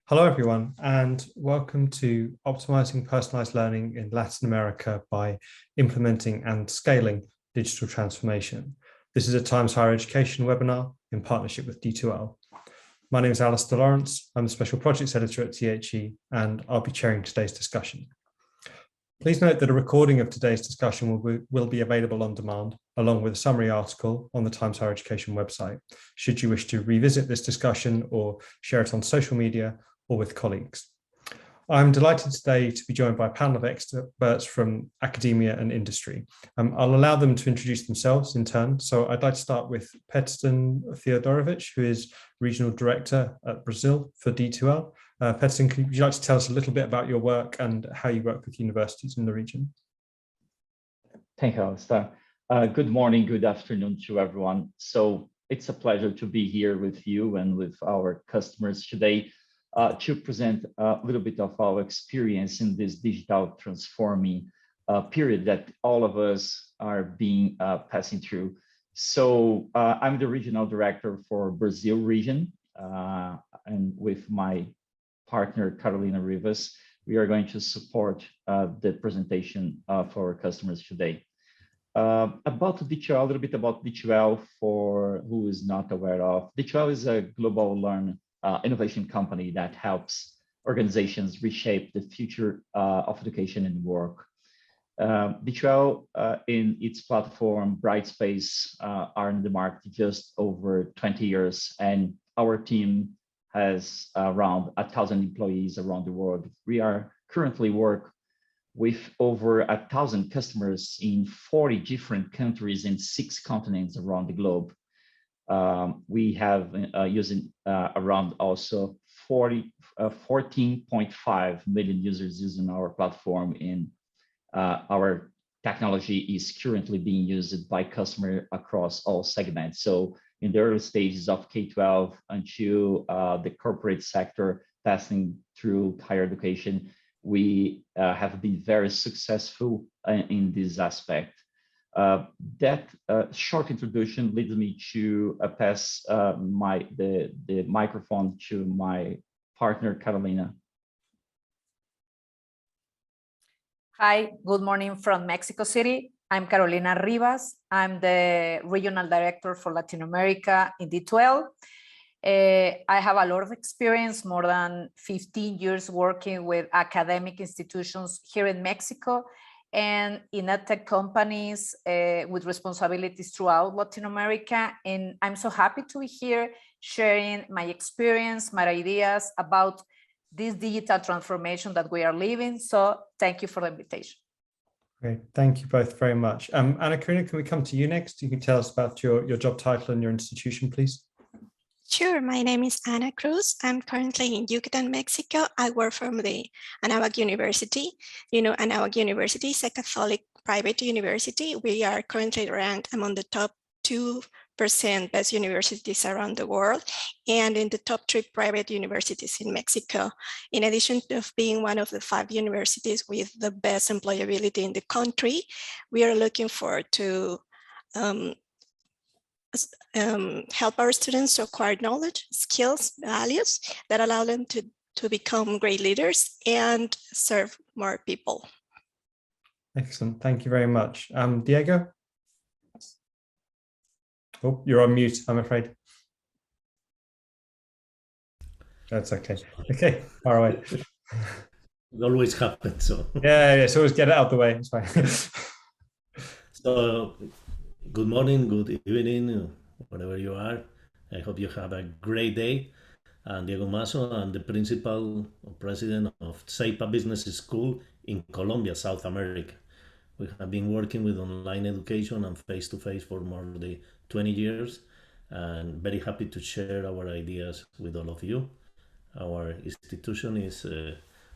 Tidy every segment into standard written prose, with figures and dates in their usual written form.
Hello, everyone, and welcome to Optimizing Personalized Learning in Latin America by Implementing and Scaling Digital Transformation. This is a Times Higher Education webinar in partnership with D2l. My name is Alistair Lawrence. I'm the Special Projects Editor at THE, and I'll be chairing today's discussion. Please note that a recording of today's discussion will be available on demand, along with a summary article on the Times Higher Education website, should you wish to revisit this discussion or share it on social media or with colleagues. I'm delighted today to be joined by a panel of experts from academia and industry. I'll allow them to introduce themselves in turn. So I'd like to start with Petson Theodorovic, who is Regional Director at Brazil for D2l. Petson, could you like to tell us a little bit about your work and how you work with universities in the region? Thank you, Alistair. Good morning, good afternoon to everyone. So it's a pleasure to be here with you and with our customers today to present a little bit of our experience in this digital transforming period that all of us are being passing through. So I'm the regional director for Brazil region, and with my partner, Carolina Rivas, we are going to support the presentation for our customers today. About D2l, a little bit about D2l for who is not aware of. D2l is a global innovation company that helps organizations reshape the future of education and work. D2l in its platform, Brightspace, are in the market just over 20 years, and our team has around 1,000 employees around the world. We are currently work with over 1,000 customers in 40 different countries in 6 continents around the globe. We have using around also 14.5 million users using our platform, and our technology is currently being used by customers across all segments. So in the early stages of K-12 until the corporate sector passing through higher education, we have been very successful in this aspect. That short introduction leads me to pass the microphone to my partner, Carolina. Hi, good morning from Mexico City. I'm Carolina Rivas. I'm the Regional Director for Latin America in D2l. I have a lot of experience, more than 15 years working with academic institutions here in Mexico and in edtech companies with responsibilities throughout Latin America. And I'm so happy to be here sharing my experience, my ideas about this digital transformation that we are living. So thank you for the invitation. Great, thank you both very much. Anna Karina, can we come to you next? You can tell us about your job title and your institution, please. Sure, my name is Ana Cruz. I'm currently in Yucatan, Mexico. I work from the Anáhuac University. You know, Anáhuac University is a Catholic private university. We are currently ranked among the top 2% best universities around the world and in the top 3 private universities in Mexico. In addition to being one of the 5 universities with the best employability in the country, we are looking forward to help our students to acquire knowledge, skills, values that allow them to become great leaders and serve more people. Excellent, thank you very much. Diego? Oh, you're on mute, I'm afraid. That's okay. Okay, far away. It always happens, so. Yeah, so always get it out of the way, it's fine. So, good morning, good evening, wherever you are. I hope you have a great day. I'm Diego Mazo. I'm the principal or president of CEIPA Business School in Colombia, South America. We have been working with online education and face-to-face for more than 20 years, and very happy to share our ideas with all of you. Our institution is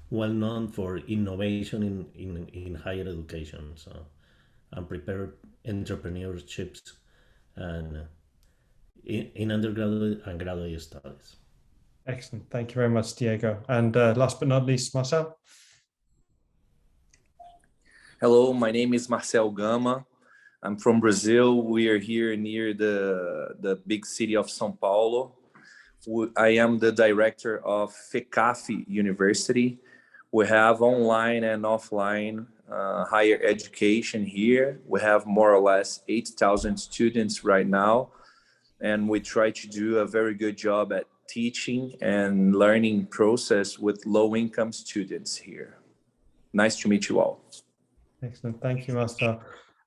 well known for innovation in higher education. So I'm prepared entrepreneurships and in undergraduate and graduate studies. Excellent, thank you very much, Diego. And last but not least, Marcel. Hello, my name is Marcel Gama. I'm from Brazil. We are here near the big city of São Paulo. I am the director of FECAFI University. We have online and offline higher education here. We have more or less 8,000 students right now, and we try to do a very good job at teaching and learning process with low-income students here. Nice to meet you all. Excellent. Thank you, Master.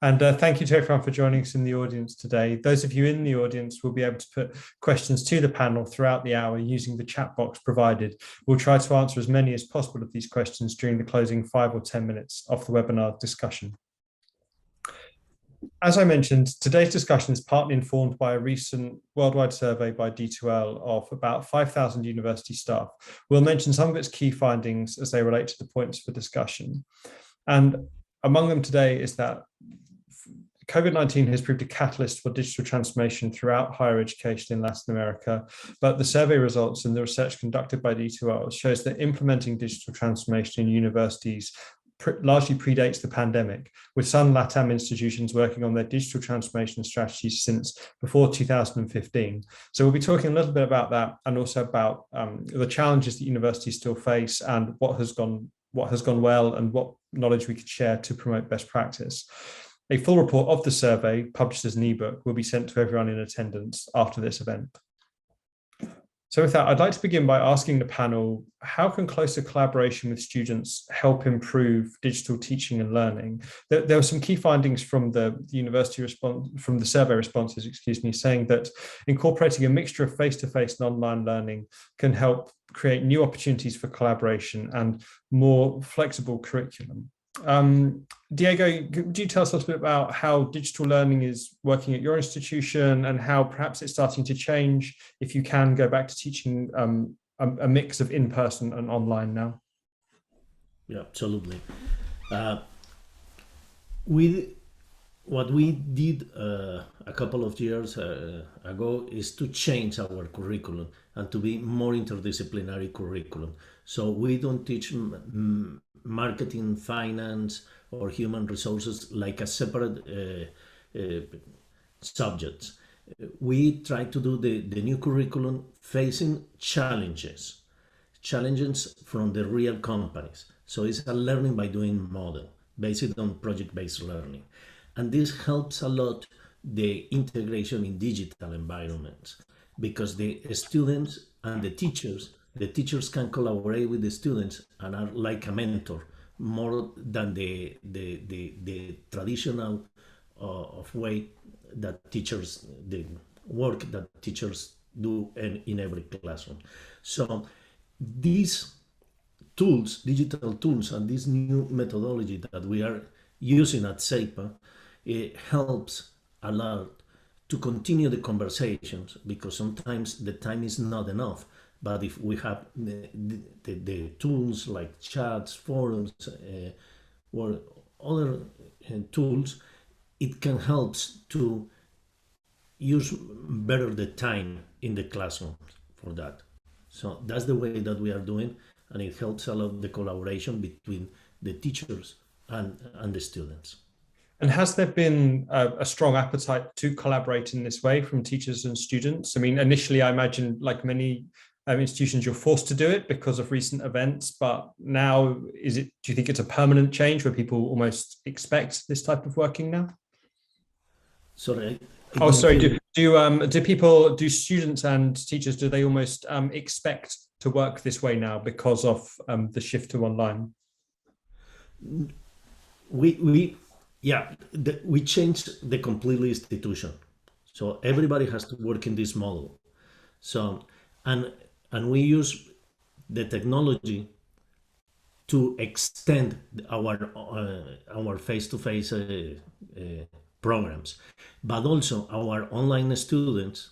And thank you to everyone for joining us in the audience today. Those of you in the audience will be able to put questions to the panel throughout the hour using the chat box provided. We'll try to answer as many as possible of these questions during the closing 5 or 10 minutes of the webinar discussion. As I mentioned, today's discussion is partly informed by a recent worldwide survey by D2l of about 5,000 university staff. We'll mention some of its key findings as they relate to the points for discussion. And among them today is that COVID-19 has proved a catalyst for digital transformation throughout higher education in Latin America, but the survey results and the research conducted by D2l shows that implementing digital transformation in universities largely predates the pandemic, with some LATAM institutions working on their digital transformation strategies since before 2015. So we'll be talking a little bit about that, and also about the challenges that universities still face, and what has gone well, and what knowledge we could share to promote best practice. A full report of the survey, published as an ebook, will be sent to everyone in attendance after this event. So with that, I'd like to begin by asking the panel, how can closer collaboration with students help improve digital teaching and learning? There were some key findings from the university response, from the survey responses, excuse me, saying that incorporating a mixture of face-to-face and online learning can help create new opportunities for collaboration and more flexible curriculum. Diego, could you tell us a little bit about how digital learning is working at your institution, and how perhaps it's starting to change, if you can go back to teaching a mix of in-person and online now? Yeah, absolutely. What we did a couple of years ago is to change our curriculum and to be more interdisciplinary curriculum. So we don't teach marketing, finance, or human resources like a separate subjects. We try to do the new curriculum facing challenges from the real companies. So it's a learning by doing model based on project-based learning. And this helps a lot the integration in digital environments, because the students and the teachers can collaborate with the students and are like a mentor, more than the traditional of way that teachers, the work that teachers do in every classroom. So these tools, digital tools, and this new methodology that we are using at SEIPA, it helps a lot to continue the conversations, because sometimes the time is not enough. But if we have the tools like chats, forums, or other tools, it can help to use better the time in the classroom for that. So that's the way that we are doing, and it helps a lot the collaboration between the teachers and the students. And has there been a strong appetite to collaborate in this way from teachers and students? I mean, initially, I imagine, like many institutions, you're forced to do it because of recent events, but now, do you think it's a permanent change where people almost expect this type of working now? Sorry. Oh, sorry. Do students and teachers, do they almost expect to work this way now because of the shift to online? We changed the completely institution. So everybody has to work in this model. So, and we use the technology to extend our face-to-face programs, but also our online students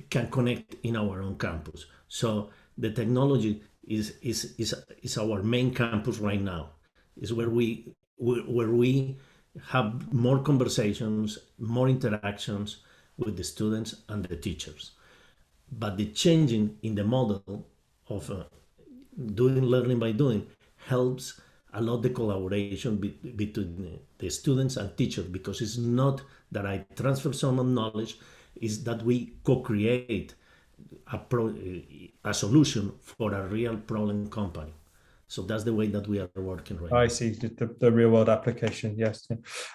can connect in our own campus. So the technology is our main campus right now. Is where we have more conversations, more interactions with the students and the teachers. But the changing in the model of doing learning by doing helps a lot the collaboration between the students and teachers, because it's not that I transfer some knowledge, it's that we co-create a solution for a real problem company. So that's the way that we are working right now. I see the real world application. Yes.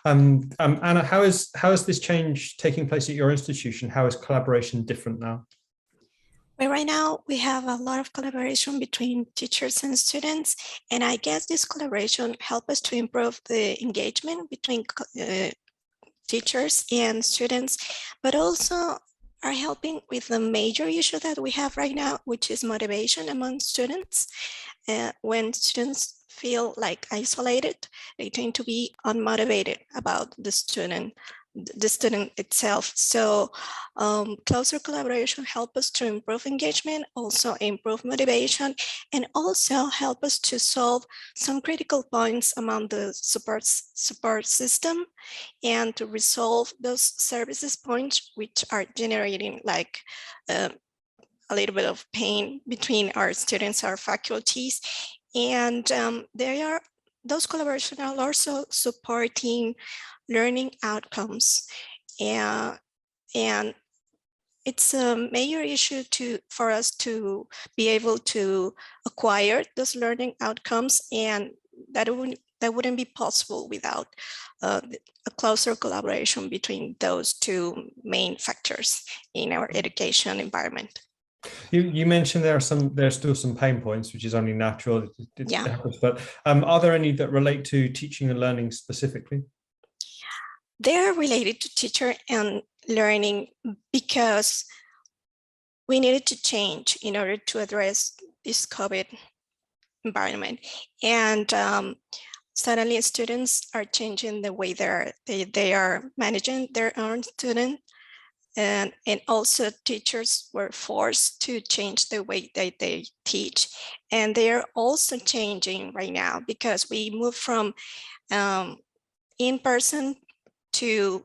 Anna, how is this change taking place at your institution? How is collaboration different now? Well, right now we have a lot of collaboration between teachers and students, and I guess this collaboration helps us to improve the engagement between teachers and students, but also are helping with the major issue that we have right now, which is motivation among students. When students feel like isolated, they tend to be unmotivated about the student itself. So closer collaboration help us to improve engagement, also improve motivation, and also help us to solve some critical points among the support system, and to resolve those services points which are generating like a little bit of pain between our students, our faculties. And those collaborations are also supporting learning outcomes. And it's a major issue for us to be able to acquire those learning outcomes, and that wouldn't be possible without a closer collaboration between those two main factors in our education environment. You mentioned there's still some pain points, which is only natural. It happens, but are there any that relate to teaching and learning specifically? They're related to teacher and learning because we needed to change in order to address this COVID environment. And suddenly students are changing the way they are managing their own student. And also teachers were forced to change the way they teach. And they're also changing right now because we moved from in-person to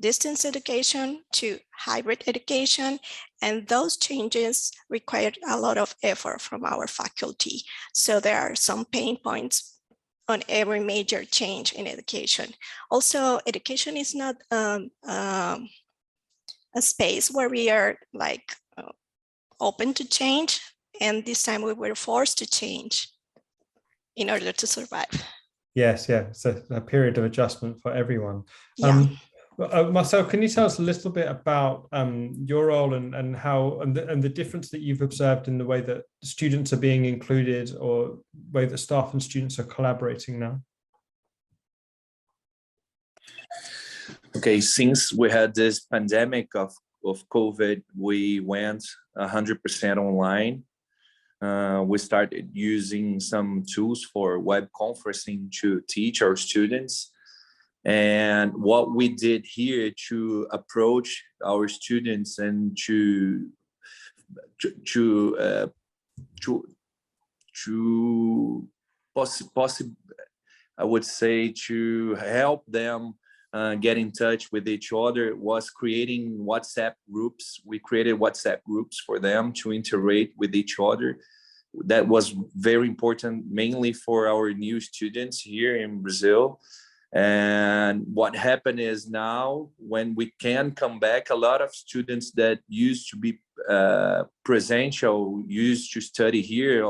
distance education to hybrid education. And those changes required a lot of effort from our faculty. So there are some pain points on every major change in education. Also, education is not a space where we are like open to change, and this time we were forced to change in order to survive. Yes, it's a period of adjustment for everyone. Yeah. Marcel, can you tell us a little bit about your role and how and the difference that you've observed in the way that students are being included, or way that staff and students are collaborating now? Okay, since we had this pandemic of COVID, we went 100% online. We started using some tools for web conferencing to teach our students. And what we did here to approach our students and I would say to help them get in touch with each other was creating WhatsApp groups. We created WhatsApp groups for them to interact with each other. That was very important, mainly for our new students here in Brazil. And what happened is now, when we can come back, a lot of students that used to be presential, used to study here,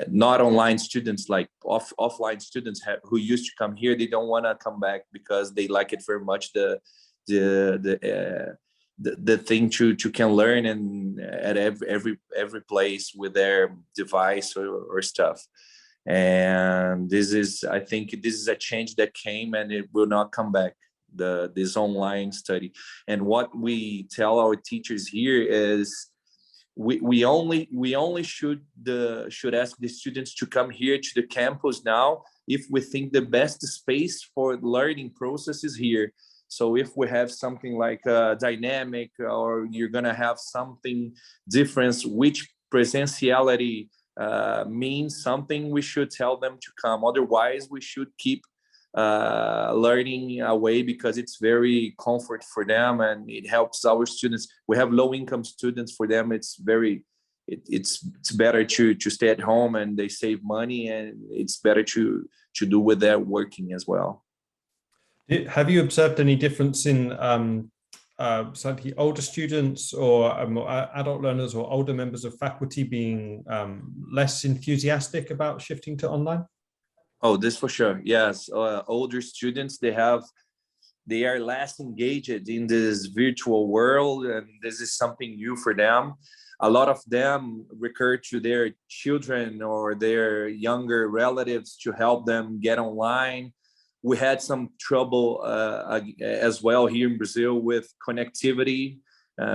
not online students, like offline students who used to come here, they don't want to come back because they like it very much, the thing to can learn and at every place with their device or stuff. And I think this is a change that came and it will not come back, this online study. And what we tell our teachers here is we only should ask the students to come here to the campus now if we think the best space for learning process is here. So if we have something like a dynamic, or you're gonna have something different, which presentiality means something, we should tell them to come. Otherwise, we should keep learning away, because it's very comfort for them and it helps our students. We have low-income students. For them, it's better to stay at home, and they save money, and it's better to do with their working as well. Have you observed any difference in slightly older students or more adult learners or older members of faculty being less enthusiastic about shifting to online? Oh, this for sure. Yes, older students, they are less engaged in this virtual world, and this is something new for them. A lot of them recur to their children or their younger relatives to help them get online. We had some trouble as well here in Brazil with connectivity.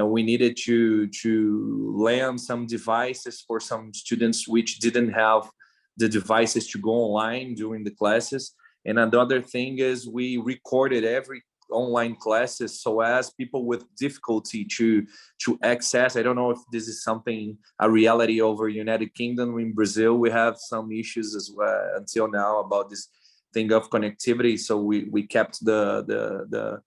We needed to lend some devices for some students which didn't have the devices to go online during the classes. And another thing is we recorded every online classes so as people with difficulty to access. I don't know if this is something, a reality over United Kingdom. In Brazil, we have some issues as well until now about this thing of connectivity. So we kept the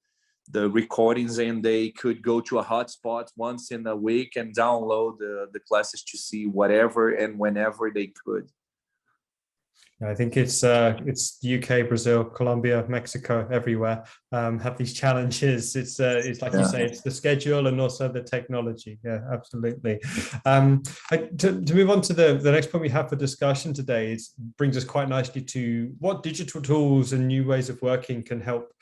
recordings, and they could go to a hotspot once in a week and download the classes to see whatever and whenever they could. I think it's UK, Brazil, Colombia, Mexico, everywhere have these challenges. It's like you say, it's the schedule and also the technology. Yeah, absolutely. To move on to the next point we have for discussion today, brings us quite nicely to what digital tools and new ways of working can help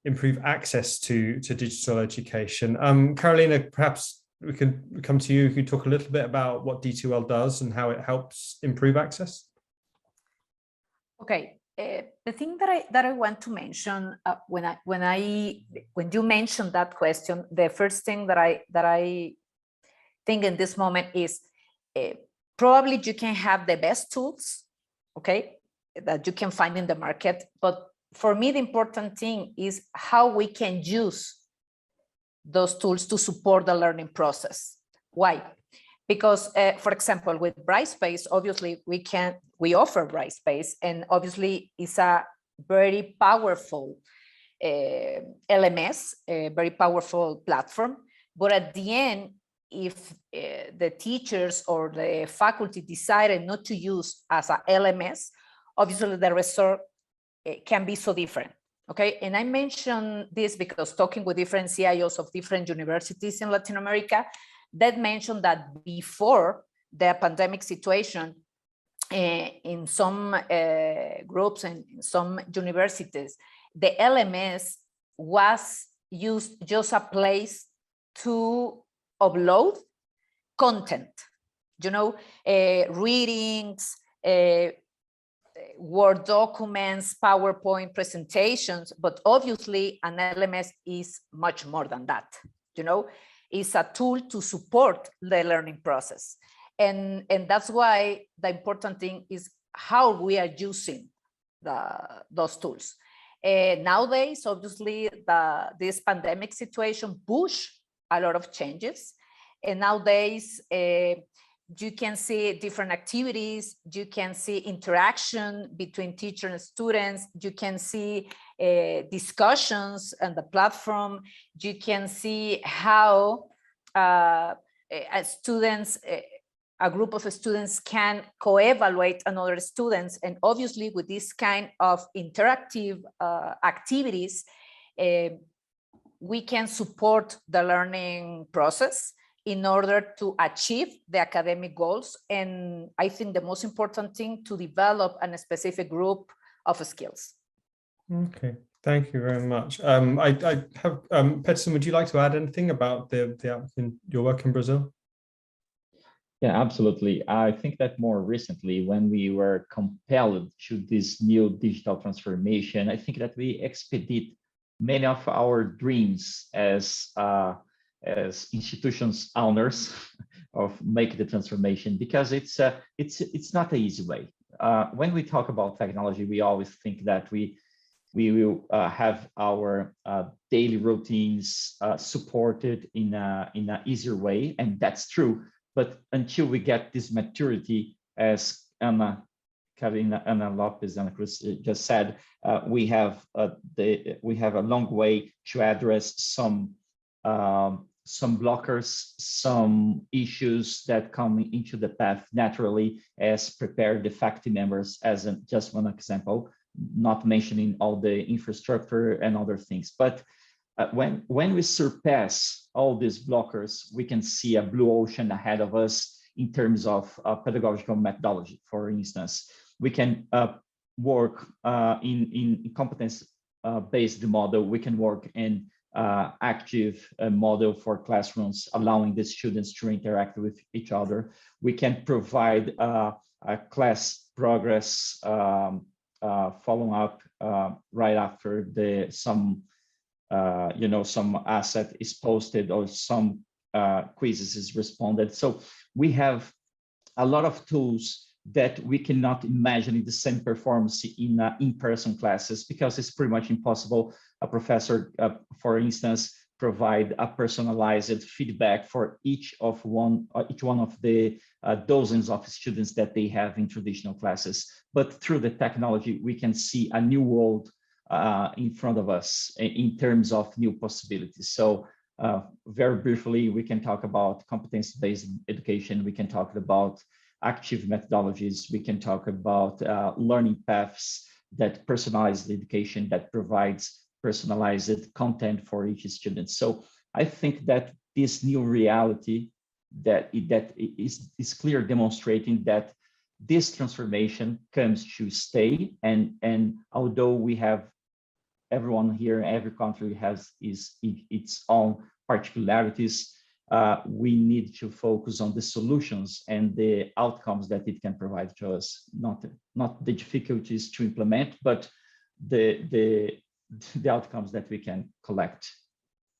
improve access to digital education. Carolina, perhaps we could come to you. You could talk a little bit about what D2l does and how it helps improve access. Okay, the thing that I want to mention when you mentioned that question, the first thing that I think in this moment is probably you can have the best tools, okay, that you can find in the market, but for me the important thing is how we can use those tools to support the learning process. Why? Because, for example, with Brightspace, obviously we offer Brightspace, and obviously it's a very powerful LMS, a very powerful platform. But at the end, if the teachers or the faculty decided not to use as a LMS, obviously the result can be so different. Okay, and I mentioned this because talking with different CIOs of different universities in Latin America, that mentioned that before the pandemic situation, in some groups and in some universities, the LMS was used just a place to upload content, you know, readings, Word documents, PowerPoint presentations, but obviously an LMS is much more than that, you know. It's a tool to support the learning process. And that's why the important thing is how we are using those tools. Nowadays, obviously, this pandemic situation pushed a lot of changes. And nowadays, you can see different activities, you can see interaction between teacher and students, you can see discussions on the platform, you can see how students, a group of students can co-evaluate another students. And obviously with this kind of interactive activities, we can support the learning process in order to achieve the academic goals. And I think the most important thing, to develop a specific group of skills. Okay, thank you very much. I have, Peterson, would you like to add anything about your work in Brazil? Yeah, absolutely. I think that more recently, when we were compelled to this new digital transformation, I think that we expedite many of our dreams as institutions owners of make the transformation, because it's not an easy way. When we talk about technology, we always think that we will have our daily routines supported in a easier way, and that's true. But until we get this maturity, as Ana Lopez and Cruz just said, we have a long way to address some blockers, some issues that come into the path naturally, as prepared the faculty members, as just one example, not mentioning all the infrastructure and other things. But when we surpass all these blockers, we can see a blue ocean ahead of us in terms of pedagogical methodology. For instance, we can work in competence-based model. We can work in active model for classrooms, allowing the students to interact with each other. We can provide a class progress following up right after some asset is posted or some quizzes is responded. So we have a lot of tools that we cannot imagine the same performance in in-person classes, because it's pretty much impossible. A professor, for instance, provide a personalized feedback for each one of the dozens of students that they have in traditional classes. But through the technology, we can see a new world in front of us in terms of new possibilities. So very briefly, we can talk about competence-based education. We can talk about active methodologies. We can talk about learning paths, that personalized education that provides personalized content for each student. So I think that this new reality that is clear, demonstrating that this transformation comes to stay. And although we have everyone here, every country has its own particularities, we need to focus on the solutions and the outcomes that it can provide to us, not the difficulties to implement, but the outcomes that we can collect.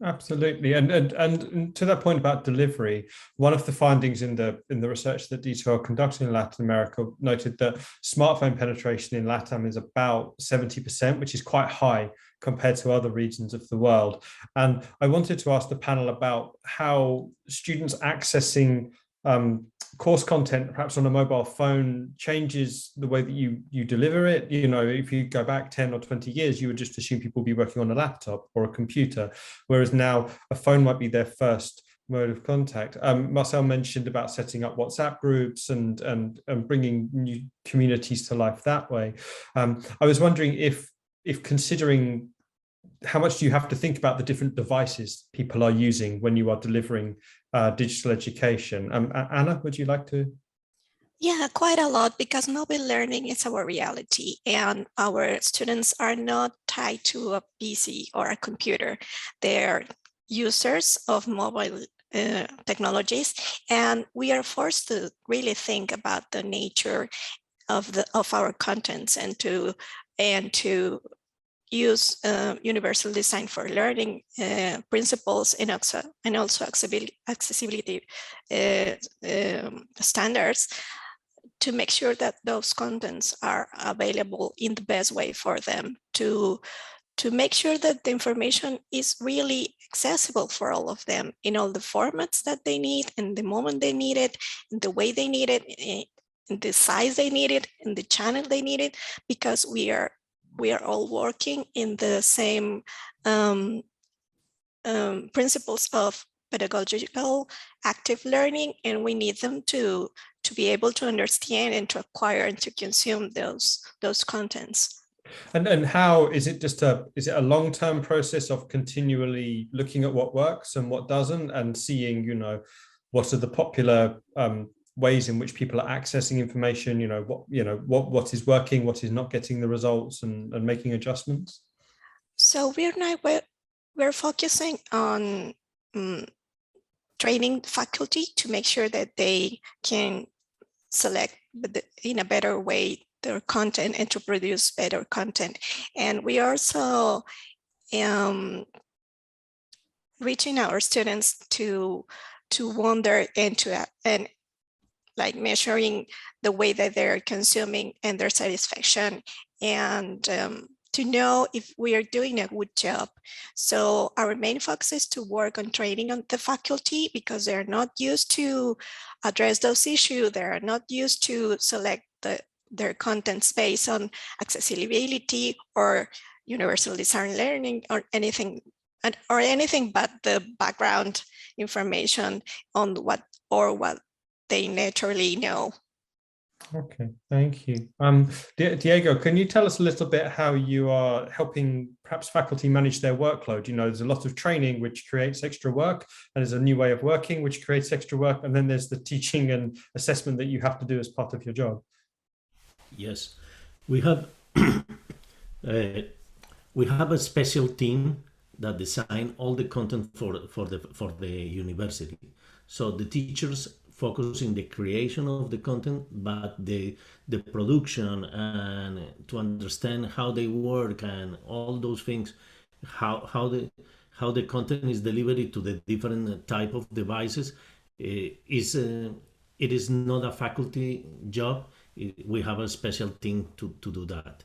Absolutely, and to that point about delivery, one of the findings in the research that D2l conducted in Latin America noted that smartphone penetration in LATAM is about 70%, which is quite high compared to other regions of the world. And I wanted to ask the panel about how students accessing course content, perhaps on a mobile phone, changes the way that you deliver it. You know, if you go back 10 or 20 years, you would just assume people would be working on a laptop or a computer, whereas now a phone might be their first mode of contact. Marcel mentioned about setting up WhatsApp groups and bringing new communities to life that way. I was wondering if considering how much do you have to think about the different devices people are using when you are delivering digital education? Anna, would you like to? Yeah, quite a lot, because mobile learning is our reality, and our students are not tied to a PC or a computer. They're users of mobile technologies, and we are forced to really think about the nature of our contents and to use universal design for learning principles and also accessibility standards to make sure that those contents are available in the best way for them, to make sure that the information is really accessible for all of them in all the formats that they need, in the moment they need it, in the way they need it, in the size they need it, in the channel they need it, because we are all working in the same principles of pedagogical active learning, and we need them to be able to understand and to acquire and to consume those contents. And how is it is it a long-term process of continually looking at what works and what doesn't, and seeing, you know, what are the popular ways in which people are accessing information, what is working, what is not getting the results, and making adjustments? So we're focusing on training faculty to make sure that they can select in a better way their content and to produce better content. And we also reaching our students to wonder and like measuring the way that they're consuming and their satisfaction, and to know if we are doing a good job. So our main focus is to work on training on the faculty, because they're not used to address those issues. They're not used to select their contents based on accessibility or universal design learning or anything but the background information on what they naturally know. Okay, thank you. Diego, can you tell us a little bit how you are helping perhaps faculty manage their workload? You know, there's a lot of training which creates extra work, and there's a new way of working which creates extra work, and then there's the teaching and assessment that you have to do as part of your job. Yes, we have we have a special team that design all the content for the university. So the teachers focus in the creation of the content, but the production and to understand how they work and all those things, how the content is delivered to the different type of devices, it is not a faculty job. We have a special team to do that.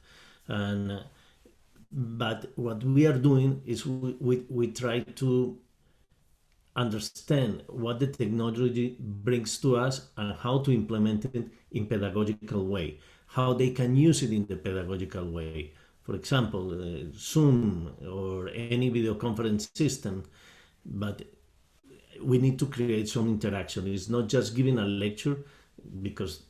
And but what we are doing is we try to understand what the technology brings to us and how to implement it in pedagogical way, how they can use it in the pedagogical way. For example, Zoom or any video conference system, but we need to create some interaction. It's not just giving a lecture, because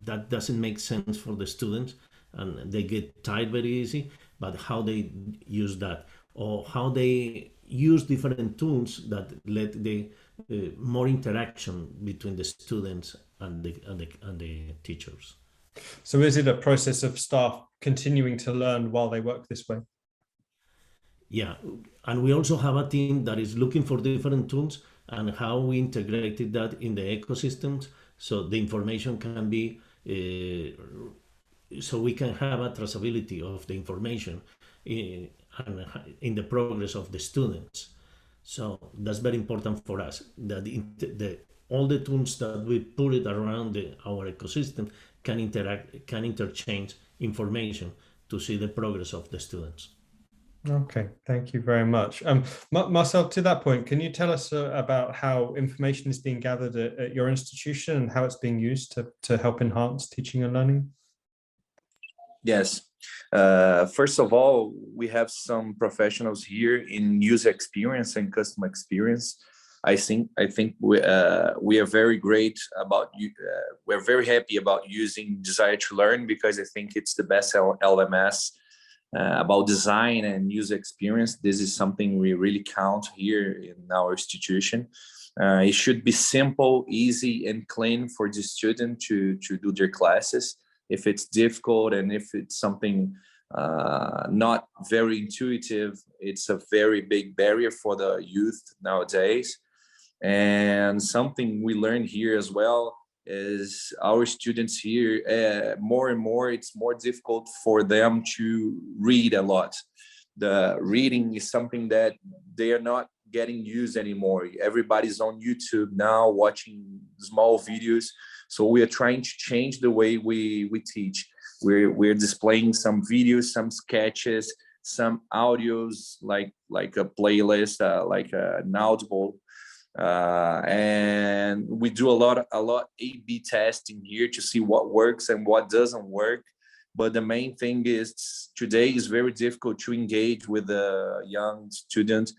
that doesn't make sense for the students and they get tired very easy, but how they use that, or how they use different tools that let the more interaction between the students and the teachers. So is it a process of staff continuing to learn while they work this way? Yeah, and we also have a team that is looking for different tools and how we integrated that in the ecosystems, so the information can be so we can have a traceability of the information in the progress of the students. So that's very important for us, that all the tools that we put it around our ecosystem can interchange information to see the progress of the students. Okay, thank you very much. Marcel, to that point, can you tell us about how information is being gathered at your institution and how it's being used to help enhance teaching and learning? Yes. First of all, we have some professionals here in user experience and customer experience. I think we are very great about we're very happy about using Desire to Learn, because I think it's the best LMS about design and user experience. This is something we really count here in our institution. It should be simple, easy, and clean for the student to do their classes. If it's difficult and if it's something not very intuitive, it's a very big barrier for the youth nowadays. And something we learned here as well is our students here, more and more, it's more difficult for them to read a lot. The reading is something that they are not getting used anymore. Everybody's on YouTube now watching small videos. So we are trying to change the way we teach. We're displaying some videos, some sketches, some audios, like a playlist, like an Audible. And we do a lot A/B testing here to see what works and what doesn't work. But the main thing is today is very difficult to engage with the young student,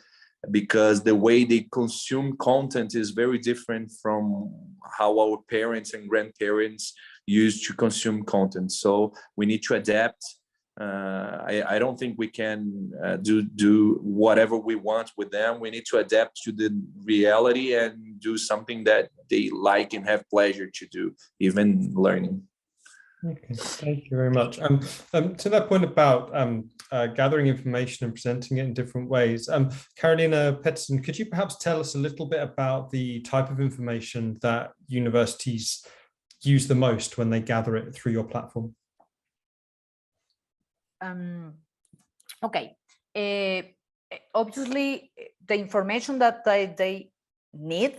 because the way they consume content is very different from how our parents and grandparents used to consume content. So we need to adapt. I don't think we can do whatever we want with them. We need to adapt to the reality and do something that they like and have pleasure to do, even learning. Okay, thank you very much. To that point about gathering information and presenting it in different ways, Carolina Pettersson, could you perhaps tell us a little bit about the type of information that universities use the most when they gather it through your platform? Okay. Obviously, the information that they need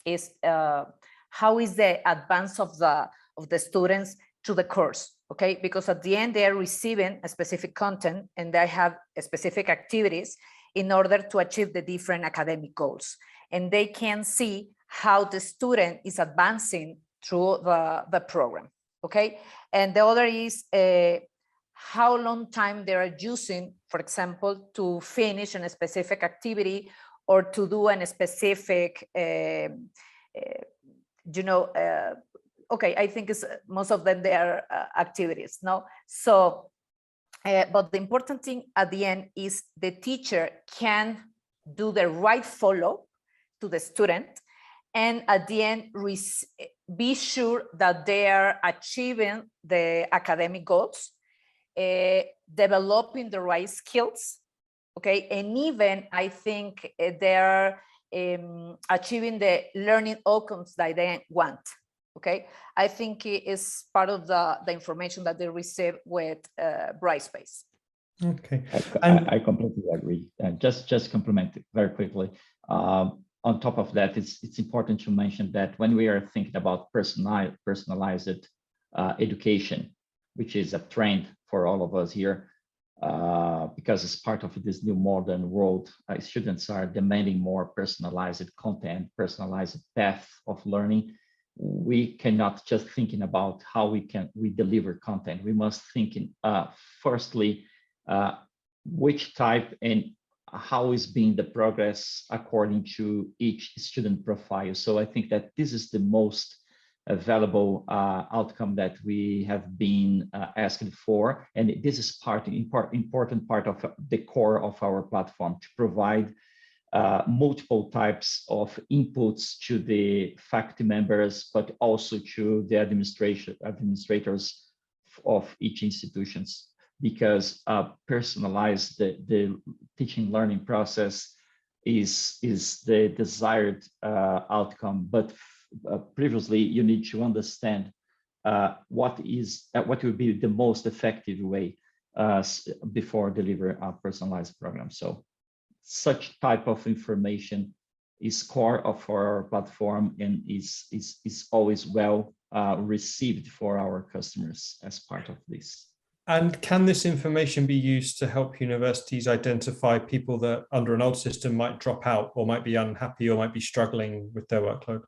is how is the advance of the students to the course, okay? Because at the end, they are receiving a specific content and they have specific activities in order to achieve the different academic goals. And they can see how the student is advancing through the program, okay? And the other is how long time they are using, for example, to finish a specific activity or to do a specific, okay, I think it's most of them they are activities, no? So But the important thing at the end is the teacher can do the right follow to the student, and at the end be sure that they are achieving the academic goals, developing the right skills, okay, and even I think they're achieving the learning outcomes that they want. Okay, I think it is part of the information that they receive with Brightspace. Okay, I completely agree. And just complement it very quickly. On top of that, it's important to mention that when we are thinking about personalized education, which is a trend for all of us here, because it's part of this new modern world, students are demanding more personalized content, personalized path of learning. We cannot just thinking about how we deliver content. We must think in firstly, which type and how is being the progress according to each student profile. So I think that this is the most valuable outcome that we have been asking for, and this is important part of the core of our platform, to provide multiple types of inputs to the faculty members, but also to the administrators of each institutions, because personalized the teaching learning process is the desired outcome. But previously, you need to understand what would be the most effective way before delivering a personalized program. So such type of information is core of our platform and is always well received for our customers as part of this. And can this information be used to help universities identify people that under an old system might drop out or might be unhappy or might be struggling with their workload?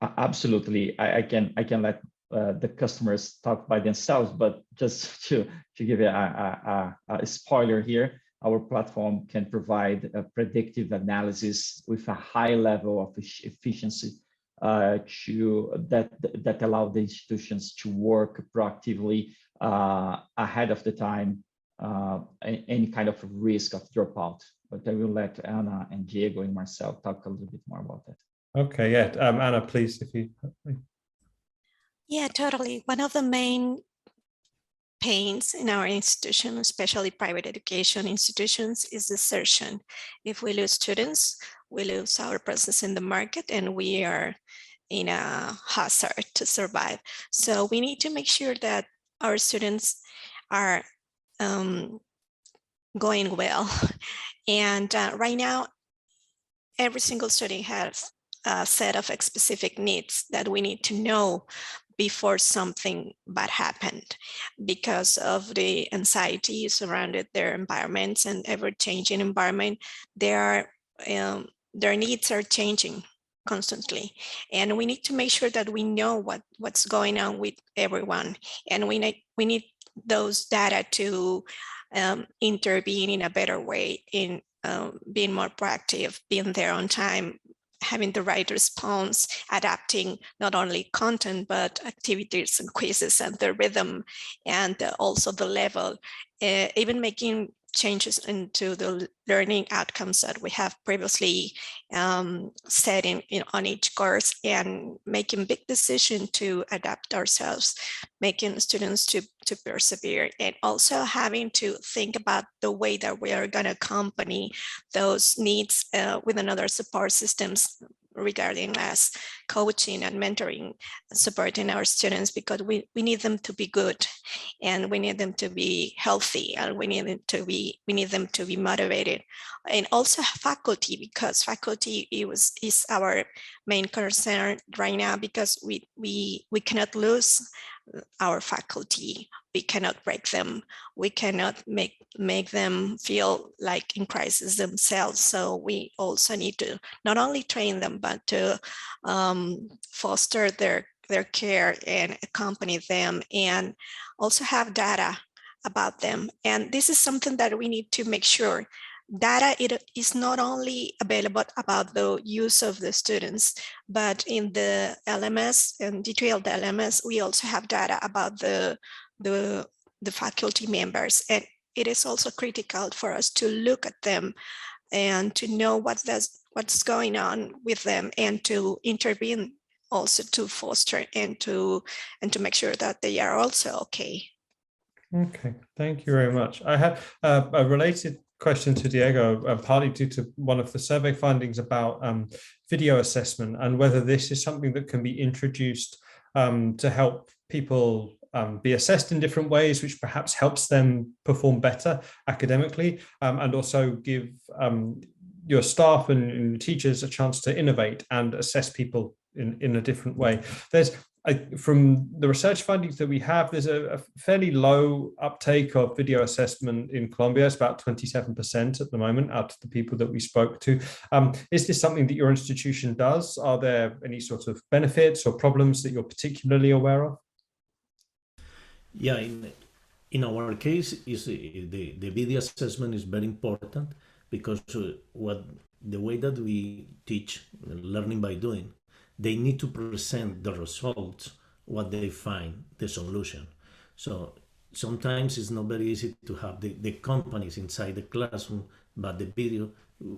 Absolutely. I can let the customers talk by themselves, but just to give you a spoiler here, our platform can provide a predictive analysis with a high level of efficiency that allow the institutions to work proactively ahead of the time, any kind of risk of dropout. But I will let Anna and Diego and Marcel talk a little bit more about that. Okay, yeah. Anna, please, if you. Yeah, totally. One of the main pains in our institution, especially private education institutions, is desertion. If we lose students, we lose our presence in the market, and we are in a hazard to survive. So we need to make sure that our students are going well. And right now, every single student has a set of specific needs that we need to know before something bad happened, because of the anxiety surrounded their environments and ever-changing environment. Their needs are changing constantly, and we need to make sure that we know what's going on with everyone, and we need those data to intervene in a better way, in being more proactive, being there on time, having the right response, adapting not only content, but activities and quizzes and the rhythm and also the level, even making changes into the learning outcomes that we have previously set on each course, and making big decisions to adapt ourselves, making students to persevere, and also having to think about the way that we are going to accompany those needs with another support systems regarding as coaching and mentoring, supporting our students, because we need them to be good, and we need them to be healthy, and we need them to be motivated, and also faculty, because faculty is our main concern right now, because we cannot lose our faculty. We cannot break them. We cannot make them feel like in crisis themselves. So we also need to not only train them, but to foster their care and accompany them, and also have data about them. And this is something that we need to make sure. Data, it is not only available about the use of the students, but in the LMS and D2l LMS, we also have data about the the faculty members. And it is also critical for us to look at them and to know what's going on with them, and to intervene also to foster and to make sure that they are also okay. Okay, thank you very much. I have a related question to Diego, partly due to one of the survey findings about video assessment, and whether this is something that can be introduced to help people be assessed in different ways, which perhaps helps them perform better academically, and also give your staff and teachers a chance to innovate and assess people in a different way. From the research findings that we have, there's a fairly low uptake of video assessment in Colombia. It's about 27% at the moment out of the people that we spoke to. Is this something that your institution does? Are there any sort of benefits or problems that you're particularly aware of? Yeah, in our case, the video assessment is very important, because the way that we teach learning by doing, they need to present the results, what they find, the solution. So sometimes it's not very easy to have the companies inside the classroom, but the video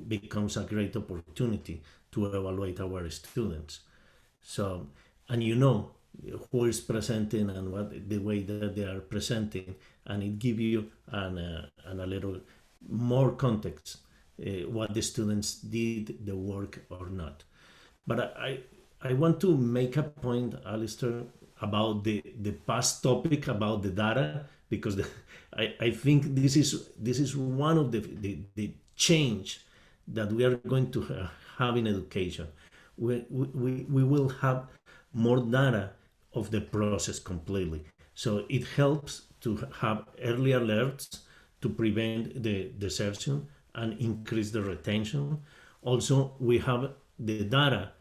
becomes a great opportunity to evaluate our students. So, and you know who is presenting and what the way that they are presenting, and it gives you a little more context, what the students did the work or not. But I want to make a point, Alistair, about the past topic about the data, because I think this is one of the change that we are going to have in education. We will have more data of the process completely. So it helps to have early alerts to prevent the desertion and increase the retention. Also, we have the data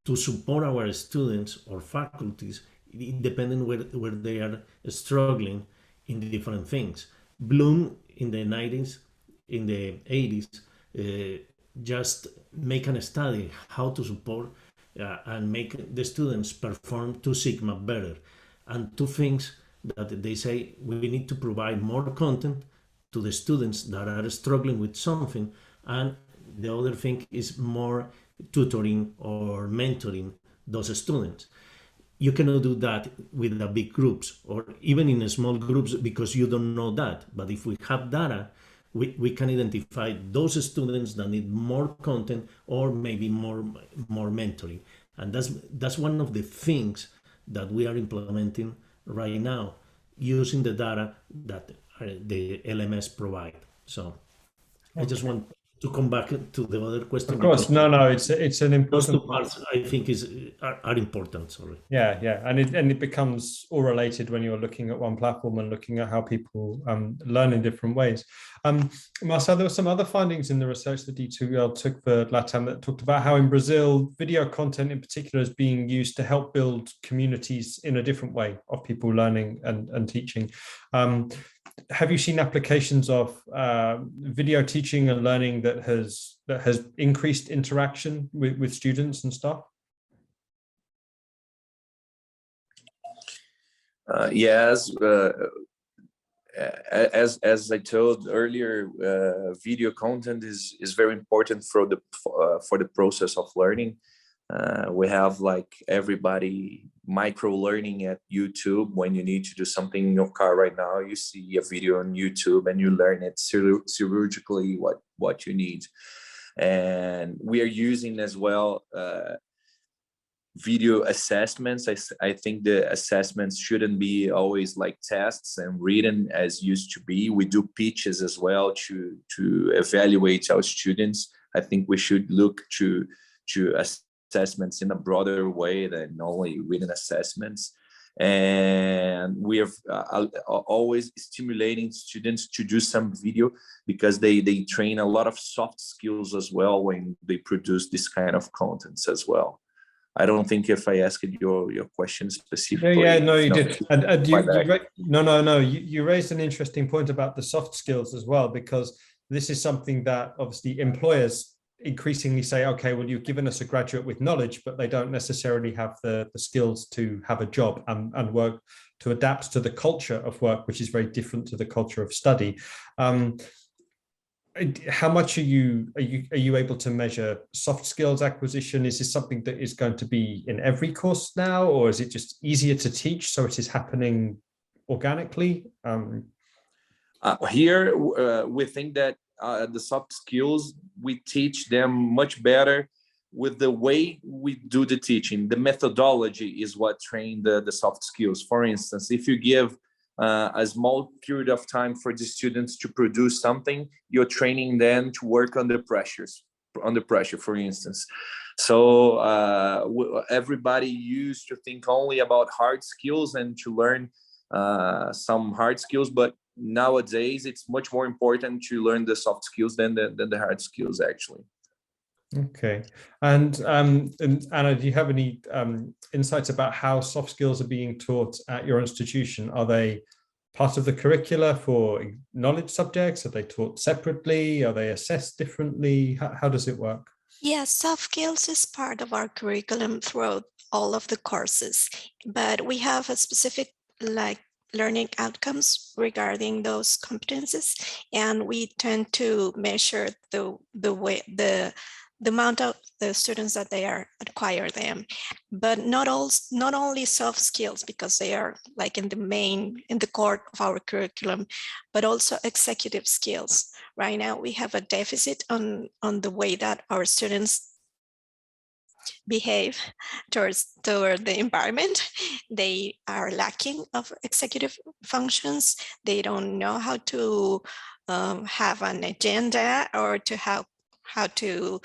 to support our students or faculties, independent where they are struggling in the different things. Bloom in the 90s, in the 80s, just make a study how to support and make the students perform 2 Sigma better. And 2 things that they say, we need to provide more content to the students that are struggling with something, and the other thing is more tutoring or mentoring those students. You cannot do that with the big groups or even in small groups, because you don't know that. But if we have data, we can identify those students that need more content or maybe more mentoring. And that's one of the things that we are implementing right now, using the data that the LMS provide. So I just want to come back to the other question. Of course, no, it's an important. Those 2 parts I think are important. Sorry. Yeah, and it becomes all related when you're looking at one platform and looking at how people learn in different ways. Marcel, there were some other findings in the research that D2l took for LATAM that talked about how in Brazil, video content in particular is being used to help build communities in a different way of people learning and teaching. Have you seen applications of video teaching and learning that has increased interaction with students and staff? Yes, as I told earlier, video content is very important for the process of learning. We have like everybody micro learning at YouTube. When you need to do something in your car right now, you see a video on YouTube and you learn it chirurgically what you need. And we are using as well video assessments. I think the assessments shouldn't be always like tests and written as used to be. We do pitches as well to evaluate our students. I think we should look to assessments in a broader way than only written assessments. And we are always stimulating students to do some video, because they train a lot of soft skills as well when they produce this kind of contents as well. I don't think if I asked your question specifically. Yeah, no, you did. And you raised an interesting point about the soft skills as well, because this is something that obviously employers increasingly say, okay, well, you've given us a graduate with knowledge, but they don't necessarily have the skills to have a job and work, to adapt to the culture of work, which is very different to the culture of study. How much are you able to measure soft skills acquisition? Is this something that is going to be in every course now, or is it just easier to teach, so it is happening organically? Here, we think that the soft skills, we teach them much better with the way we do the teaching. The methodology is what train the soft skills. For instance, if you give a small period of time for the students to produce something, you're training them to work under pressure, for instance. So everybody used to think only about hard skills and to learn some hard skills, but nowadays it's much more important to learn the soft skills than the hard skills, actually. Okay. And Anna, do you have any insights about how soft skills are being taught at your institution? Are they part of the curricula for knowledge subjects? Are they taught separately? Are they assessed differently? How does it work? Yes, soft skills is part of our curriculum throughout all of the courses, but we have a specific learning outcomes regarding those competencies, and we tend to measure the amount of the students that they are acquire them, but not only soft skills, because they are like in the core of our curriculum, but also executive skills. Right now we have a deficit on the way that our students behave toward the environment. They are lacking of executive functions. They don't know how to have an agenda, or to how to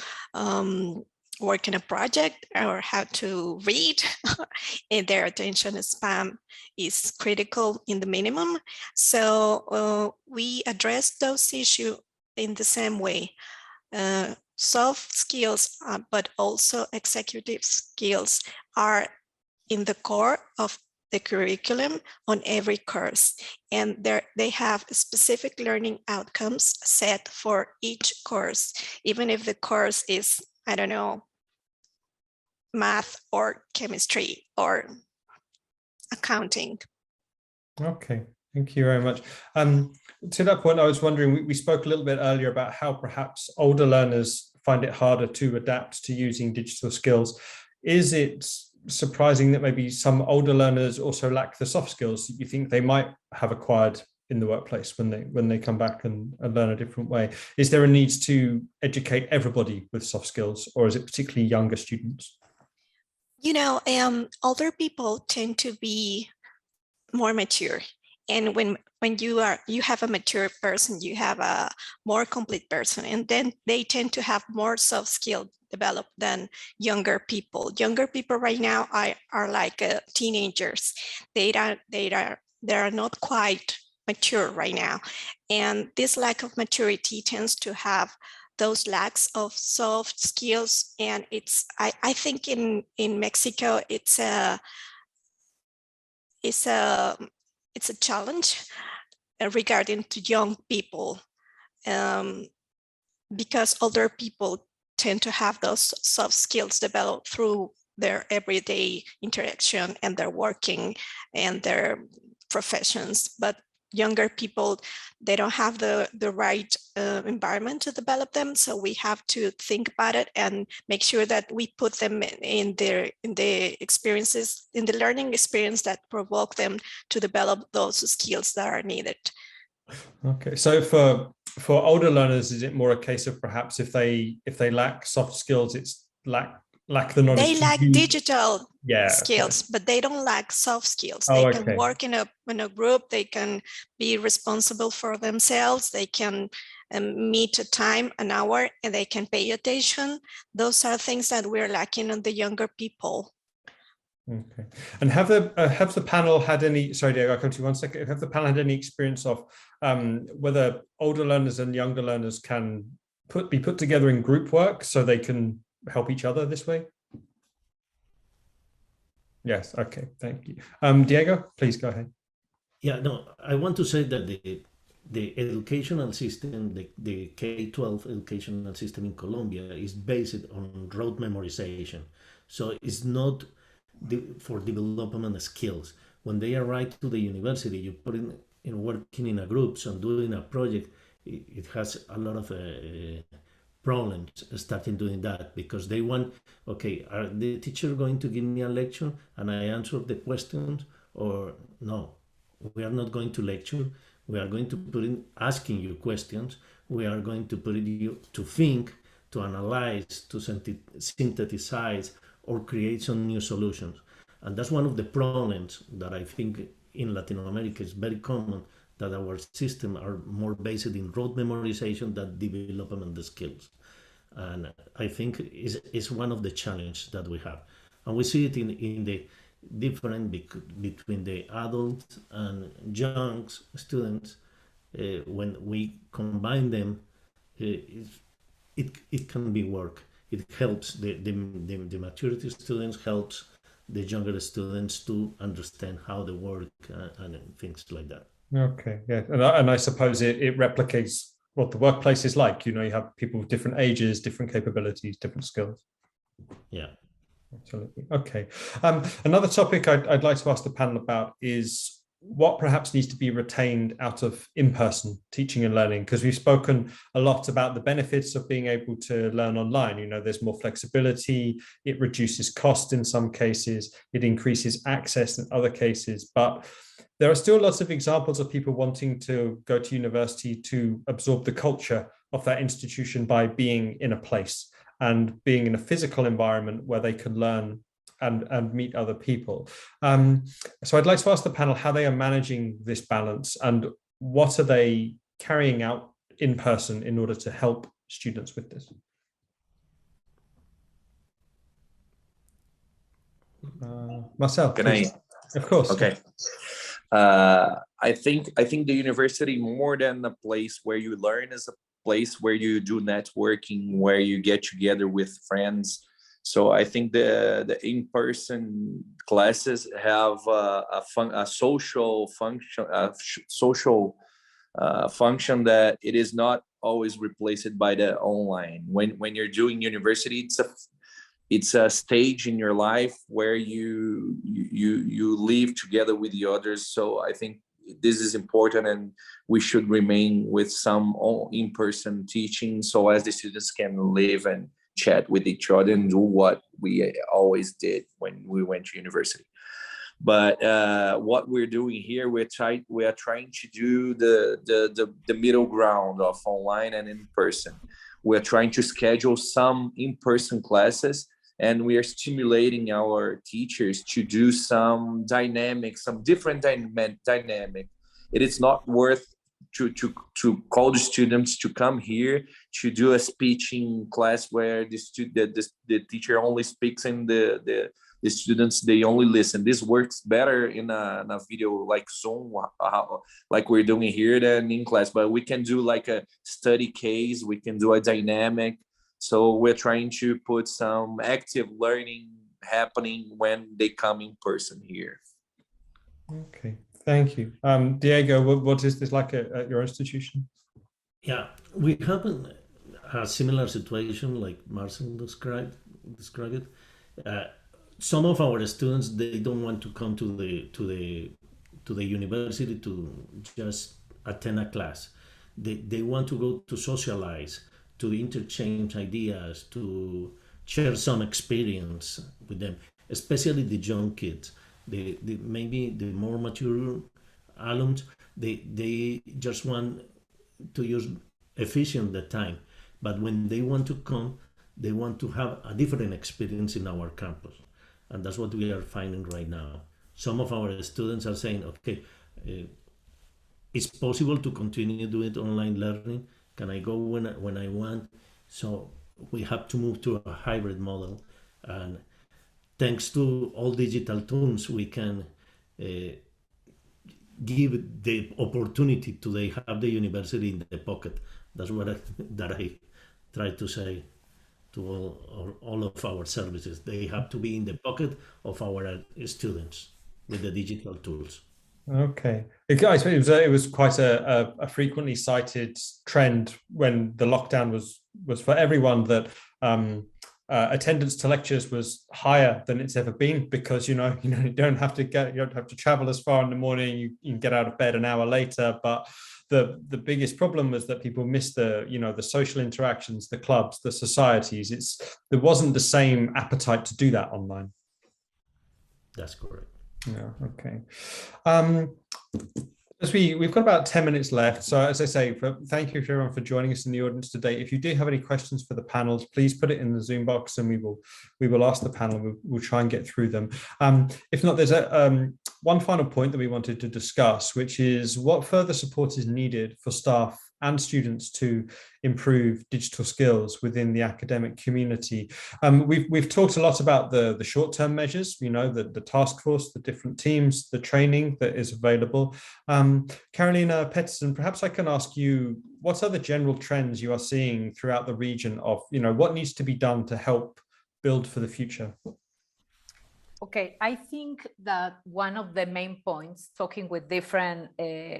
work in a project, or how to read. And their attention span is critical in the minimum. So we address those issues in the same way. Soft skills, but also executive skills are in the core of the curriculum on every course, and they have specific learning outcomes set for each course, even if the course is, I don't know, math or chemistry or accounting. Okay, thank you very much. To that point, I was wondering, we spoke a little bit earlier about how perhaps older learners find it harder to adapt to using digital skills. Is it surprising that maybe some older learners also lack the soft skills that you think they might have acquired in the workplace when they come back and learn a different way? Is there a need to educate everybody with soft skills, or is it particularly younger students? You know, older people tend to be more mature, and when you have a mature person, you have a more complete person, and then they tend to have more soft skill developed than younger people. Younger people right now are like teenagers. They are not quite mature right now, and this lack of maturity tends to have those lacks of soft skills. And it's I think in Mexico it's a challenge regarding to young people, because older people tend to have those soft skills developed through their everyday interaction and their working and their professions. But younger people, they don't have the right environment to develop them. So we have to think about it and make sure that we put them in the experiences, in the learning experience that provoke them to develop those skills that are needed. Okay, so for older learners, is it more a case of perhaps if they lack soft skills, it's lack the knowledge? They lack digital skills, okay, but they don't lack soft skills. Oh, they can work in a group. They can be responsible for themselves. They can meet a time, an hour, and they can pay attention. Those are things that we're lacking on the younger people. Okay, and have the panel had any? Sorry, Diego, I'll come to you one second. Have the panel had any experience of whether older learners and younger learners can be put together in group work so they can help each other this way? Yes. Okay. Thank you. Diego, please go ahead. Yeah. No, I want to say that the educational system, the K-12 educational system in Colombia is based on rote memorization. So it's not for development skills. When they arrive to the university, you put in working in a groups and doing a project, it has a lot of problems starting doing that, because they want, okay, are the teacher going to give me a lecture and I answer the questions, or no, we are not going to lecture. We are going to put in asking you questions. We are going to put you to think, to analyze, to synthesize, or create some new solutions. And that's one of the problems that I think in Latin America is very common, that our system are more based in rote memorization than development skills. And I think is one of the challenges that we have. And we see it in the difference between the adult and young students. When we combine them, it can be work. It helps the maturity students, helps the younger students to understand how they work and things like that. Okay, yeah, and I suppose it replicates what the workplace is like. You know, you have people with different ages, different capabilities, different skills. Yeah. Absolutely. Okay. Another topic I'd like to ask the panel about is what perhaps needs to be retained out of in-person teaching and learning, because we've spoken a lot about the benefits of being able to learn online. You know, there's more flexibility, it reduces cost in some cases, it increases access in other cases, but there are still lots of examples of people wanting to go to university to absorb the culture of that institution by being in a place and being in a physical environment where they can learn and meet other people. So I'd like to ask the panel how they are managing this balance and what are they carrying out in person in order to help students with this. Marcel, Can please. Of course. Okay. I think the university, more than a place where you learn, is a place where you do networking, where you get together with friends. So I think the in-person classes have a social function, function that it is not always replaced by the online. When you're doing university, it's a stage in your life where you live together with the others. So I think this is important, and we should remain with some in-person teaching so as the students can live and chat with each other and do what we always did when we went to university. But what we're doing here, we are trying to do the middle ground of online and in person. We're trying to schedule some in-person classes, and we are stimulating our teachers to do some different dynamic. It is not worth to call the students to come here to do a speaking class where the teacher only speaks and the students, they only listen. This works better in a video like Zoom, like we're doing here, than in class. But we can do like a study case, we can do a dynamic. So we're trying to put some active learning happening when they come in person here. Okay, thank you. Diego, what is this like at your institution? Yeah, we have a similar situation like Marcel described it. Some of our students, they don't want to come to the university to just attend a class. They want to go to socialize, to interchange ideas, to share some experience with them, especially the young kids. Maybe the more mature alums, they just want to use efficient the time, but when they want to come, they want to have a different experience in our campus, and that's what we are finding right now. Some of our students are saying, okay, it's possible to continue doing online learning. Can I go when I want? So we have to move to a hybrid model, and thanks to all digital tools, we can give the opportunity to they have the university in the pocket. That's what I try to say to all of our services. They have to be in the pocket of our students with the digital tools. Okay. It was quite a frequently cited trend when the lockdown was for everyone that attendance to lectures was higher than it's ever been, because you don't have to travel as far in the morning. You can get out of bed an hour later, but the biggest problem was that people missed the social interactions, the clubs, the societies. There wasn't the same appetite to do that online. That's correct. Yeah. Okay. As we've got about 10 minutes left. So as I say, thank you everyone for joining us in the audience today. If you do have any questions for the panels, please put it in the Zoom box and we will ask the panel. We'll try and get through them. If not, there's one final point that we wanted to discuss, which is what further support is needed for staff and students to improve digital skills within the academic community. We've talked a lot about the short-term measures, the task force, the different teams, the training that is available. Carolina Pettersson, perhaps I can ask you, what are the general trends you are seeing throughout the region of, what needs to be done to help build for the future? Okay, I think that one of the main points, talking with different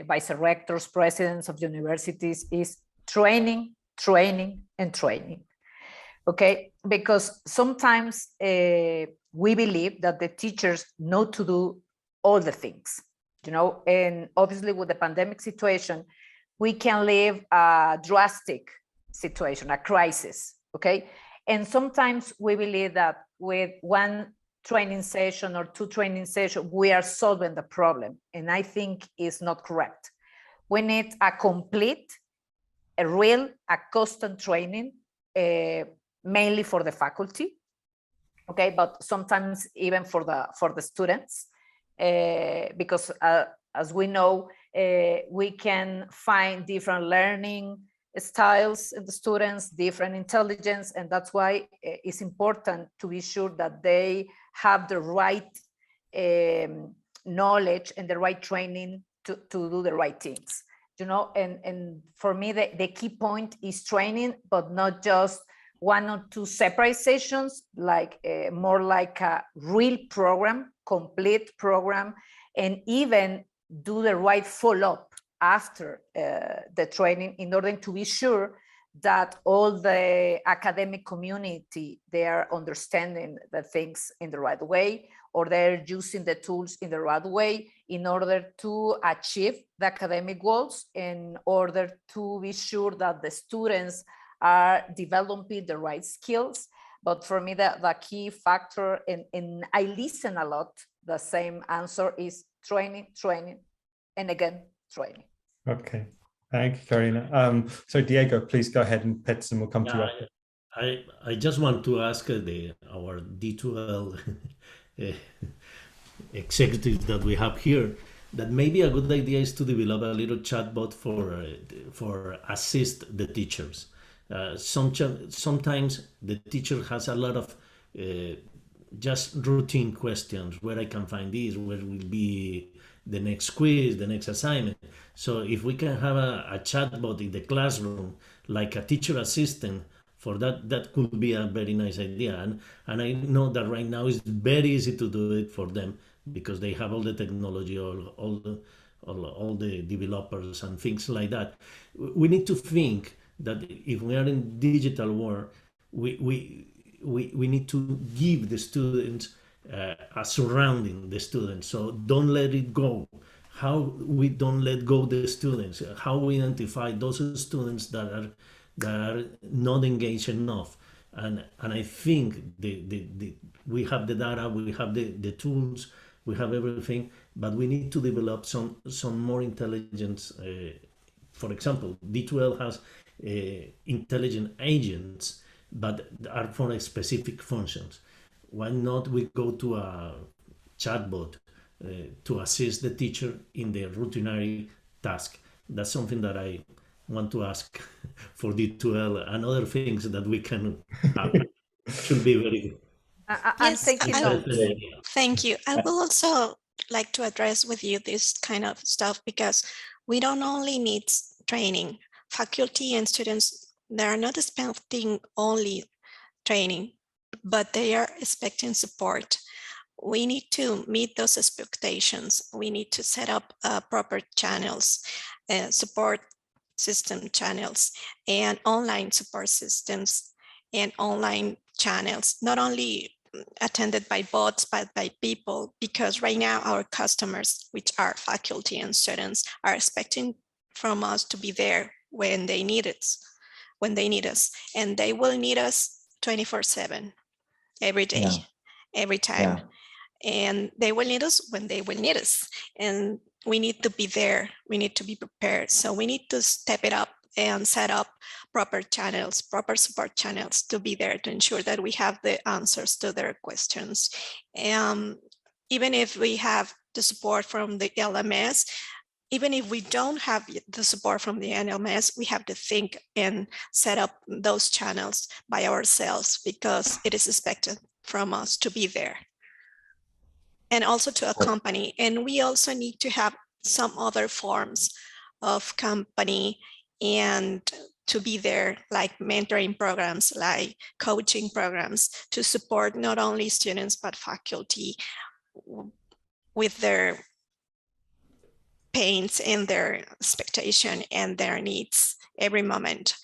vice rectors, presidents of universities, is training, training, and training. Okay, because sometimes we believe that the teachers know to do all the things, and obviously with the pandemic situation, we can live a drastic situation, a crisis, okay? And sometimes we believe that with one training session or two training sessions, we are solving the problem. And I think it's not correct. We need a complete, a constant training, mainly for the faculty, okay? But sometimes even for the students, because as we know, we can find different learning styles in the students, different intelligence, and that's why it's important to be sure that they have the right knowledge and the right training to do the right things, and for me, the key point is training, but not just one or two separate sessions, like more like a real program, complete program, and even do the right follow-up after the training in order to be sure that all the academic community, they are understanding the things in the right way, or they're using the tools in the right way in order to achieve the academic goals, in order to be sure that the students are developing the right skills. But for me, the key factor, and I listen a lot, the same answer is training, training, and again, training. Okay, thank you, Carolina. So Diego, please go ahead, and Pettersson will come to you after. I just want to ask our D2l executives that we have here, that maybe a good idea is to develop a little chatbot for assist the teachers. Sometimes the teacher has a lot of just routine questions, where I can find this, where will be the next quiz, the next assignment. So if we can have a chatbot in the classroom, like a teacher assistant, for that could be a very nice idea. And I know that right now it's very easy to do it for them, because they have all the technology, all the developers and things like that. We need to think that if we are in digital world, we need to give the students a surrounding the students. So don't let it go. How we don't let go the students, how we identify those students that are not engaged enough. And I think we have the data, we have the tools, we have everything, but we need to develop some more intelligence. For example, D2l has intelligent agents, but are for specific functions. Why not we go to a chatbot to assist the teacher in the routinary task? That's something that I want to ask for D2l, and other things that we can have. Should be very good. Yes, Thank you. I will also like to address with you this kind of stuff, because we don't only need training. Faculty and students, they are not expecting only training, but they are expecting support. we need to meet those expectations. We need to set up proper channels, support system channels, and online support systems and online channels, not only attended by bots, but by people, because right now our customers, which are faculty and students, are expecting from us to be there when they need us, and they will need us 24/7, every day, every time. And they will need us when they will need us. And we need to be there. We need to be prepared. So we need to step it up and set up proper channels, proper support channels to be there to ensure that we have the answers to their questions. Even if we have the support from the LMS, even if we don't have the support from the LMS, we have to think and set up those channels by ourselves, because it is expected from us to be there and also to accompany. And we also need to have some other forms of company and to be there, like mentoring programs, like coaching programs, to support not only students, but faculty with their pains and their expectation and their needs every moment.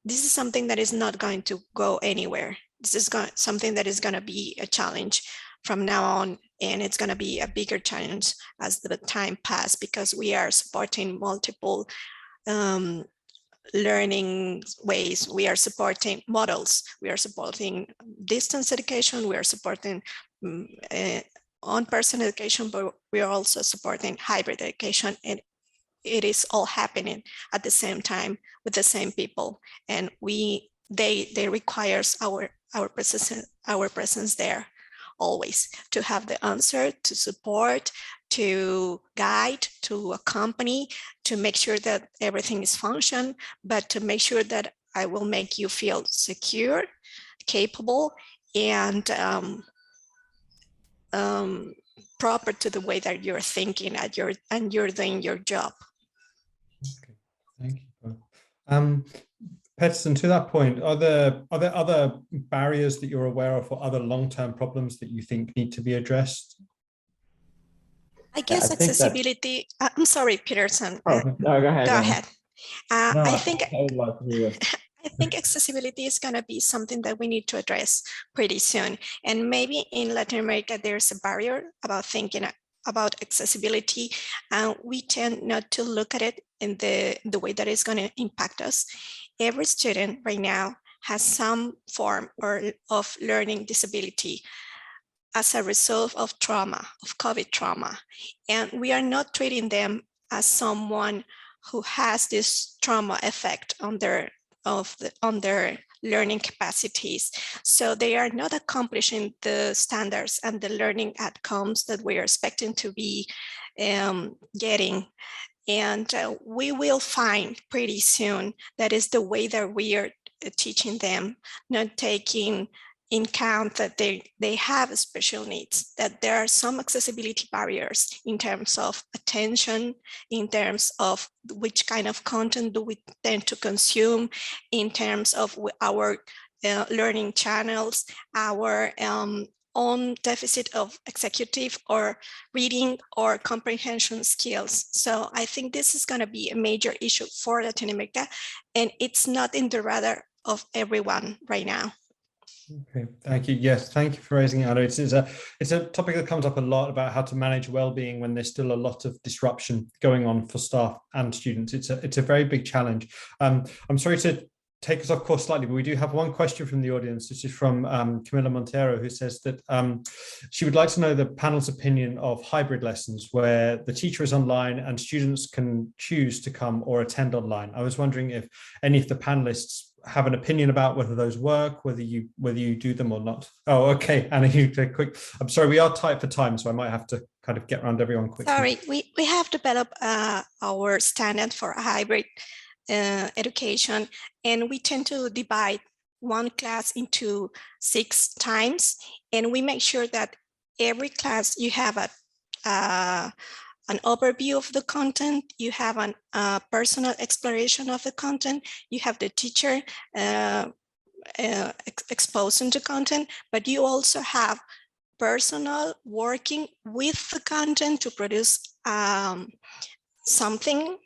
This is something that is not going to go anywhere. This is something that is going to be a challenge from now on, and it's going to be a bigger challenge as the time passes, because we are supporting multiple learning ways. We are supporting models, we are supporting distance education, we are supporting on-person education, but we are also supporting hybrid education, and it is all happening at the same time with the same people, and they requires our presence there always, to have the answer, to support, to guide, to accompany, to make sure that everything is function, but to make sure that I will make you feel secure, capable, and proper to the way that you're thinking and you're doing your job. Okay, thank you. Peterson, to that point, are there other barriers that you're aware of, or other long-term problems that you think need to be addressed? I guess accessibility. I'm sorry, Peterson. Oh, no, go ahead. Go ahead. No, I think I would love to hear. I think accessibility is going to be something that we need to address pretty soon. And maybe in Latin America, there's a barrier about thinking about accessibility, and we tend not to look at it in the way that it's going to impact us. Every student right now has some form of learning disability as a result of trauma, of COVID trauma. And we are not treating them as someone who has this trauma effect on their learning capacities. So they are not accomplishing the standards and the learning outcomes that we are expecting to be getting. And we will find pretty soon that is the way that we are teaching them, not taking in count that they have special needs, that there are some accessibility barriers in terms of attention, in terms of which kind of content do we tend to consume, in terms of our learning channels, our own deficit of executive or reading or comprehension skills. So I think this is going to be a major issue for Latin America, and it's not in the radar of everyone right now. Okay, thank you. Yes, thank you for raising it. I know it's a topic that comes up a lot about how to manage well-being when there's still a lot of disruption going on for staff and students. It's a very big challenge. I'm sorry to take us off course slightly, but we do have one question from the audience. This is from Camila Montero, who says that she would like to know the panel's opinion of hybrid lessons where the teacher is online and students can choose to come or attend online. I was wondering if any of the panelists have an opinion about whether those work, whether you do them or not. Oh, okay, Anna, you take quick. I'm sorry, we are tight for time, so I might have to kind of get around everyone quickly. Sorry, we have developed our standard for hybrid education, and we tend to divide one class into 6 times, and we make sure that every class you have an overview of the content, you have a personal exploration of the content, you have the teacher exposing the content, but you also have personal, working with the content to produce something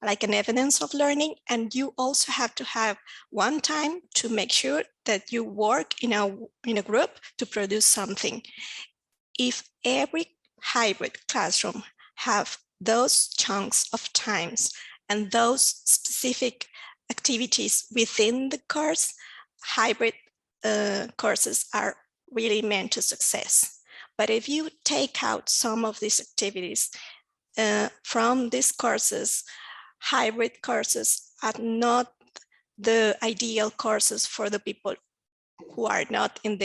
like an evidence of learning. And you also have to have one time to make sure that you work in a group to produce something. If every hybrid classroom have those chunks of times and those specific activities within the course, hybrid courses are really meant to success. But if you take out some of these activities from these courses, hybrid courses are not the ideal courses for the people who are not in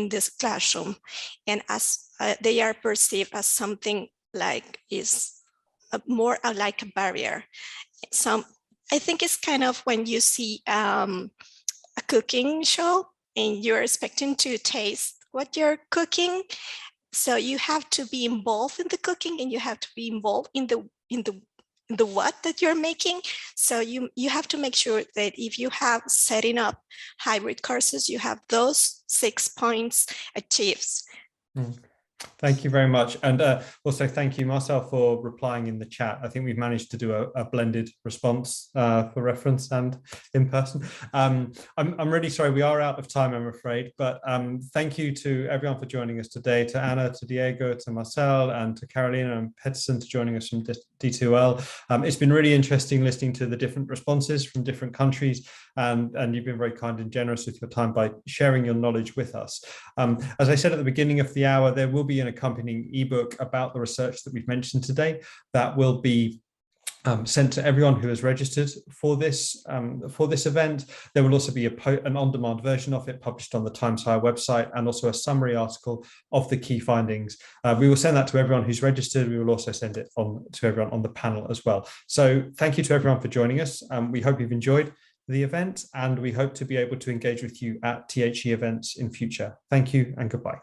this classroom, and as they are perceived as something like more like a barrier. I think it's kind of when you see a cooking show and you're expecting to taste what you're cooking. So you have to be involved in the cooking, and you have to be involved in the what that you're making. So you have to make sure that if you have setting up hybrid courses, you have those 6 points achieved. Thank you very much. And also thank you, Marcel, for replying in the chat. I think we've managed to do a blended response for reference and in person. I'm really sorry, we are out of time, I'm afraid, but thank you to everyone for joining us today, to Anna, to Diego, to Marcel, and to Carolina and Peterson for joining us from D2l. It's been really interesting listening to the different responses from different countries, and you've been very kind and generous with your time by sharing your knowledge with us. As I said at the beginning of the hour, there will be an accompanying ebook about the research that we've mentioned today that will be sent to everyone who has registered for this event. There will also be an on-demand version of it published on the Times Higher website, and also a summary article of the key findings. We will send that to everyone who's registered. We will also send it on to everyone on the panel as well. So thank you to everyone for joining us. We hope you've enjoyed the event, and we hope to be able to engage with you at THE events in future. Thank you and goodbye.